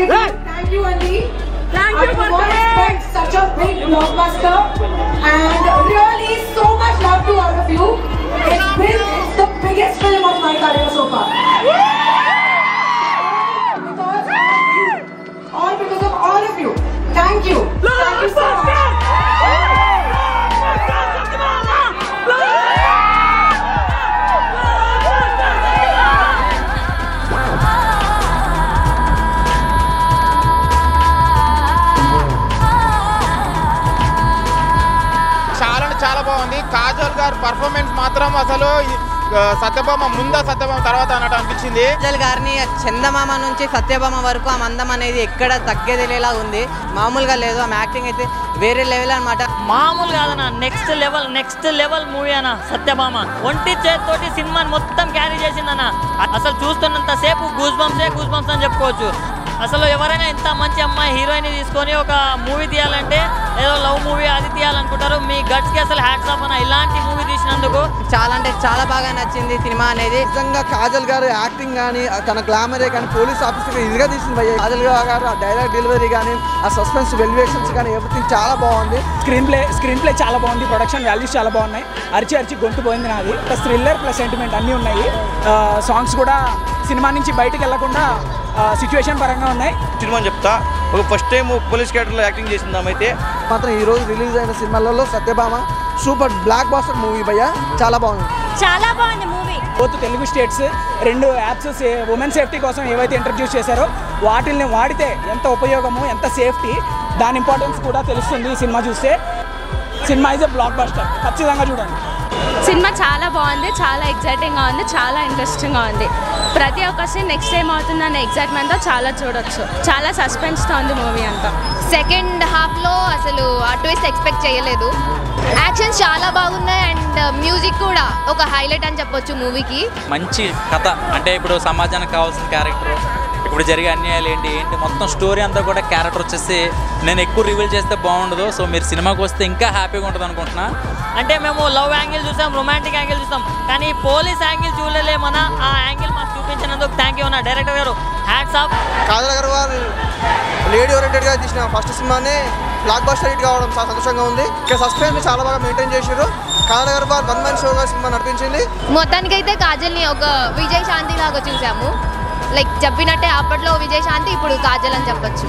everything. Thank you, Andy. Thank you for expect such a big blockbuster, and really so much love to all of you. It's the biggest film of my career so far. Because of all of you. Thank you. Thank you so much. చాలా బాగుంది. కాజల్ గారి performance మాత్రం అసలు సత్యభామ ముందా సత్యభామ తర్వాత అన్నట్టు అనిపించింది. కాజల్ గారిని చందమామ నుంచి సత్యభామ వరకు ఆ మందం అనేది ఎక్కడ తగ్గేదిలేలా ఉంది. మామూలుగా లేదు. ఆమె యాక్టింగ్ అయితే వేరే లెవెల్ అనమాట. మామూలు కాదన్న, నెక్స్ట్ లెవెల్ మూవీ అన్న సత్యభామ. ఒంటి చేతితోటి సినిమాని మొత్తం క్యారీ చేసిందన్న. అసలు చూస్తున్నంత సేపు గూస్ బంప్స్ అని చెప్పుకోవచ్చు. అసలు ఎవరైనా ఇంత మంచి అమ్మాయి హీరోయిన్ తీసుకొని ఒక మూవీ తీయాలంటే ఏదో లవ్ మూవీ అది తీయాలనుకుంటారు. మీ గట్స్కి అసలు హ్యాట్స్ ఆఫ్ అన్న, ఇలాంటి మూవీ తీసినందుకు. చాలా అంటే చాలా బాగా నచ్చింది సినిమా అనేది. నిజంగా కాజల్ గారు యాక్టింగ్ కానీ, తన గ్లామరే కానీ, పోలీస్ ఆఫీసర్ ఇదిగా తీసింది భయ్య. కాజల్ గారు ఆ డైలాగ్ డెలివరీ కానీ, ఆ సస్పెన్స్ వెల్యుయేషన్స్ కానీ ఎవ్రీథింగ్ చాలా బాగుంది. స్క్రీన్ ప్లే చాలా బాగుంది. ప్రొడక్షన్ వాల్యూస్ చాలా బాగున్నాయి. అరిచి గొంతు పోయింది నాది. ప్లస్ థ్రిల్లర్ ప్లస్ సెంటిమెంట్ అన్నీ ఉన్నాయి. సాంగ్స్ కూడా సినిమా నుంచి బయటకు వెళ్లకుండా సిచ్యువేషన్ పరంగా ఉన్నాయి. సినిమా చెప్తా, ఒక ఫస్ట్ టైం పోలీస్ క్యారెక్టర్లో యాక్టింగ్ చేసిందామైతే మాత్రం ఈ రోజు రిలీజ్ అయిన సినిమాలలో Satyabhama super blockbuster movie భయ్య. చాలా బాగుంది movie. Both Telugu states 2 apps women safety కోసం ఏవైతే ఇంట్రడ్యూస్ చేశారో వాటిల్ని వాడితే ఎంత ఉపయోగమో, ఎంత సేఫ్టీ, దాని ఇంపార్టెన్స్ కూడా తెలుస్తుంది ఈ సినిమా చూస్తే. Cinema is a blockbuster. ఖచ్చితంగా చూడండి. సినిమా చాలా బాగుంది, చాలా ఎగ్జైటింగ్గా ఉంది, చాలా ఇంట్రెస్టింగ్గా ఉంది. ప్రతి ఒక్క సీన్ నెక్స్ట్ టైం అవుతుందన్న ఎగ్జైట్మెంట్తో చాలా చూడొచ్చు. చాలా సస్పెన్స్తో ఉంది మూవీ అంతా. సెకండ్ హాఫ్లో అసలు ఆ ట్విస్ట్ ఎక్స్పెక్ట్ చేయలేదు. యాక్షన్స్ చాలా బాగున్నాయి అండ్ మ్యూజిక్ కూడా ఒక హైలైట్ అని చెప్పొచ్చు మూవీకి. మంచి కథ, అంటే ఇప్పుడు సమాజానికి కావాల్సిన క్యారెక్టర్, ఇప్పుడు జరిగే అన్యాయాలు ఏంటి మొత్తం స్టోరీ అంతా కూడా క్యారెక్టర్ వచ్చేసి నేను ఎక్కువ రివీల్ చేస్తే బాగుండదు. సో మీరు సినిమాకి వస్తే ఇంకా హ్యాపీగా ఉంటుంది అనుకుంటున్నా. అంటే మేము లవ్ యాంగిల్ చూసాం, రొమాంటిక్ యాంగిల్ చూసాం, కానీ పోలీస్ యాంగిల్ చూడలేమన్నా. ఆ యాంగిల్ మాకు చూపించినందుకు థ్యాంక్ యూ అన్న డైరెక్టర్ గారు. Hats off. Kajal Agarwal lady ఓరియంటెడ్గా తీసిన ఫస్ట్ సినిమానే బ్లాక్ బాస్టర్ హిట్ కావడం చాలా సంతోషంగా ఉంది. ఇక్కడ సస్పెన్స్ చాలా బాగా మెయింటైన్ చేశారు. కాజల్ అగర్వాల్ 1 man షోగా సినిమా నడిపించింది. మొత్తానికైతే కాజల్ని ఒక విజయశాంతి లాగా చూసాము. లైక్ చెప్పినట్టే అప్పట్లో విజయశాంతి, ఇప్పుడు కాజల్ అని చెప్పొచ్చు.